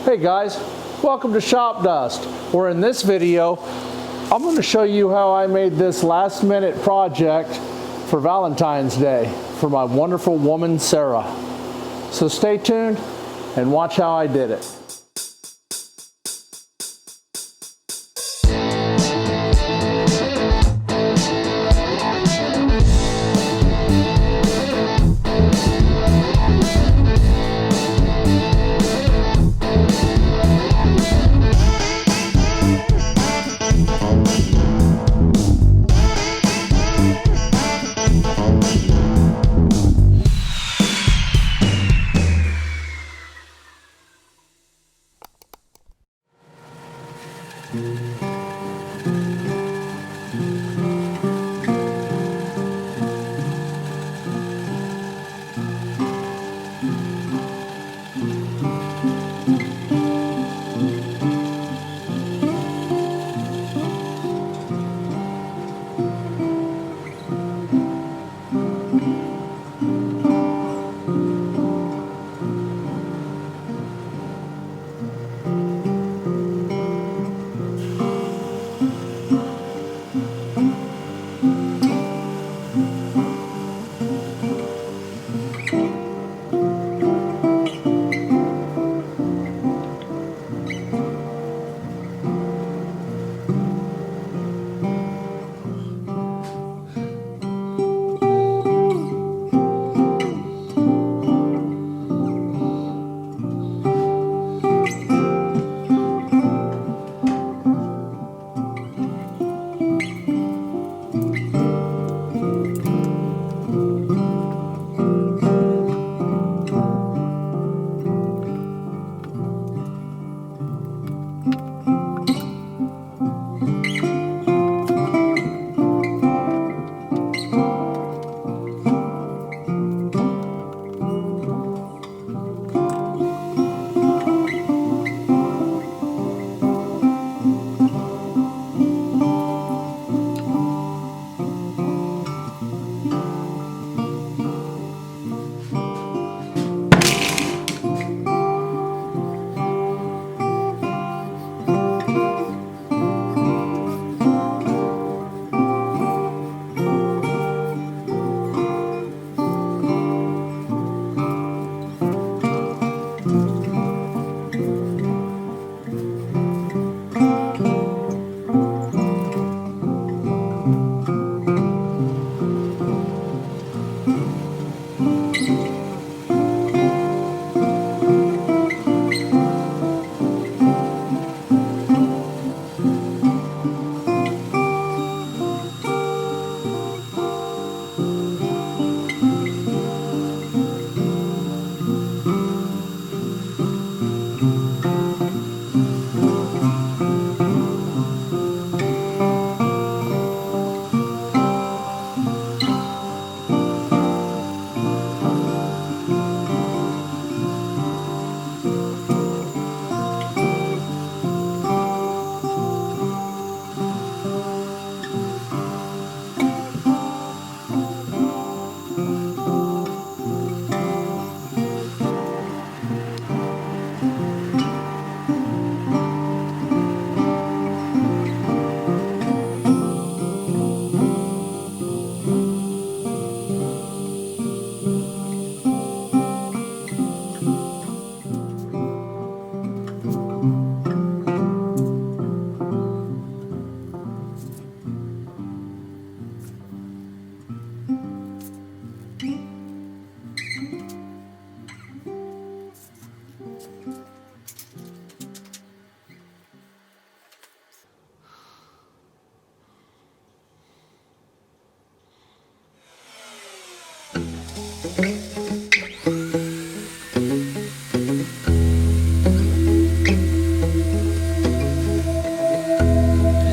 Hey guys, welcome to Shop Dust, where in this video I'm going to show you how I made this last minute project for Valentine's Day for my wonderful woman Sarah. So stay tuned and watch how I did it.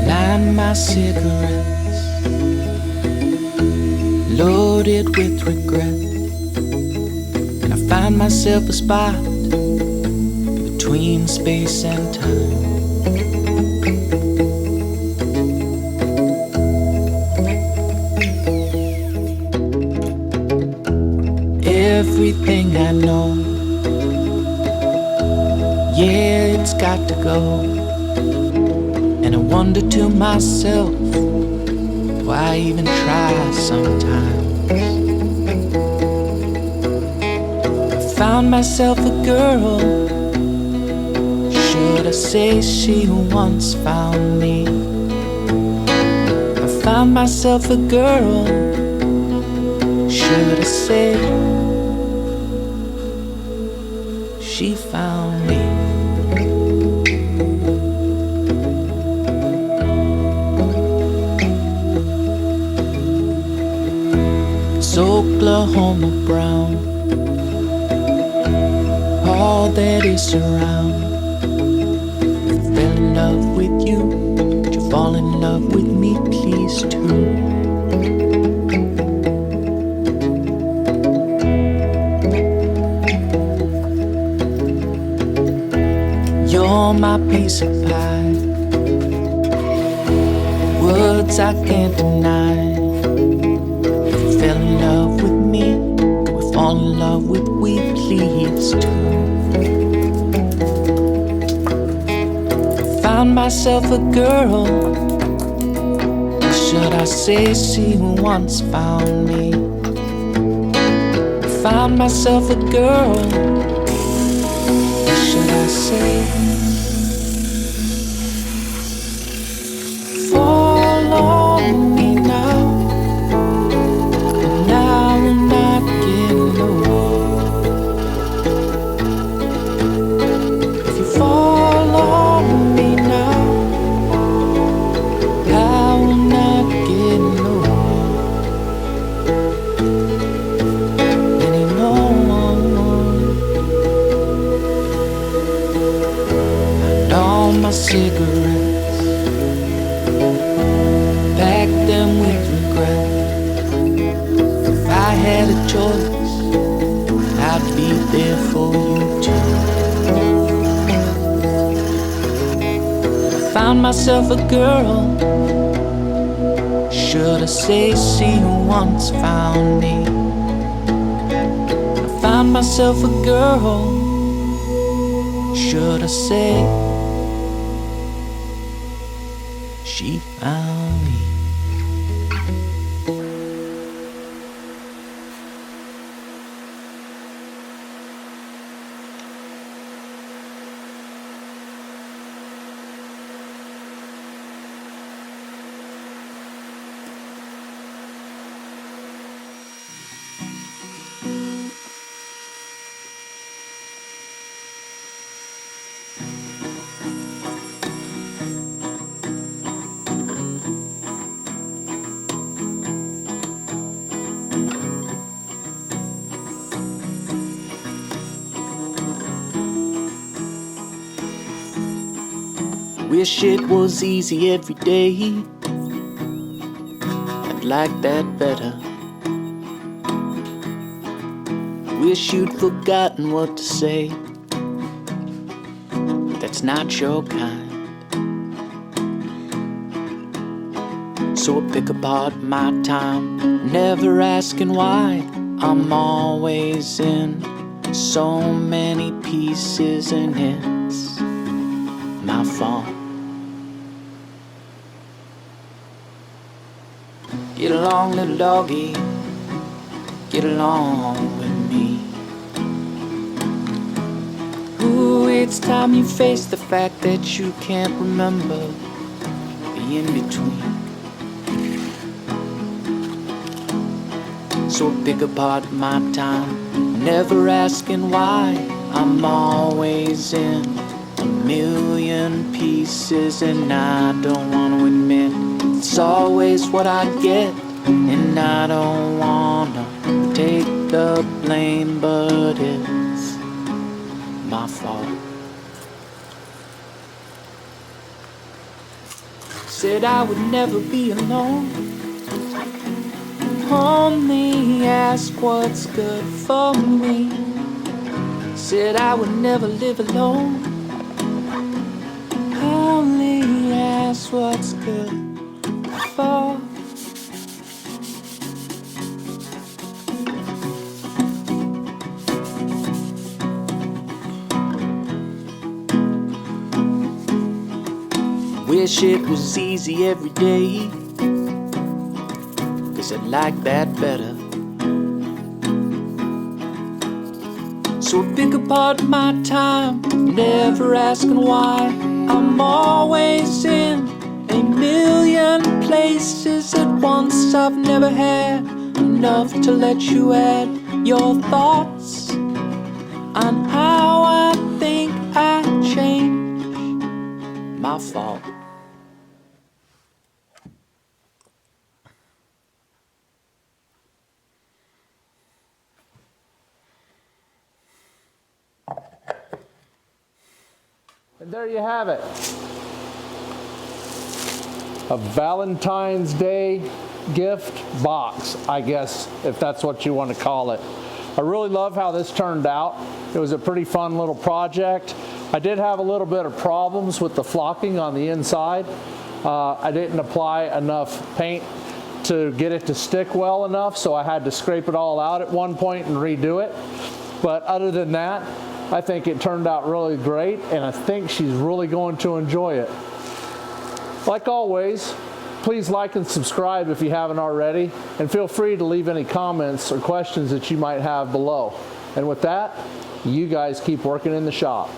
Line my cigarettes, loaded with regret, and I find myself a spot between space and time. Everything I know Yeah, it's got to go. And I wonder to myself, do I even try sometimes? I found myself a girl, should I say she once found me? I found myself a girl, should I say she found me? It's Oklahoma brown, all that is around. Fell in love with you, could you fall in love with me please too? You're my piece of pie, words I can't deny. If you fell in love with me, we fall in love with we please too. Found myself a girl, should I say she once found me? Found myself a girl, should I say fall on me now? And I will not get low. If you fall on me now, I will not get low anymore. And all my cigarettes, pack them with regret. If I had a choice, I'd be there for you too. Found myself a girl, should I say she once found me? I found myself a girl, should I say she found me? Wish it was easy every day, I'd like that better. Wish you'd forgotten what to say, that's not your kind. So I pick apart my time, never asking why I'm always in so many pieces, and it's my fault. Get along, little doggy, get along with me. Ooh, it's time you face the fact that you can't remember the in-between. So I pick apart my time, never asking why I'm always in a million pieces, and I don't want to admit it's always what I get, and I don't wanna take the blame, but it's my fault. Said I would never be alone, only ask what's good for me. Said I would never live alone, only ask what's good for. wish it was easy every day, 'cause I'd like that better. So I pick apart my time, never asking why. I'm always in a million places at once. I've never had enough to let you add your thoughts on how I think I changed. My fault. And there you have it. A Valentine's Day gift box, I guess, if that's what you want to call it. I really love how this turned out. It was a pretty fun little project. I did have a little bit of problems with the flocking on the inside. I didn't apply enough paint to get it to stick well enough, so I had to scrape it all out at one point and redo it. But other than that, I think it turned out really great, and I think she's really going to enjoy it. Like always, please like and subscribe if you haven't already, and feel free to leave any comments or questions that you might have below. And with that, you guys keep working in the shop.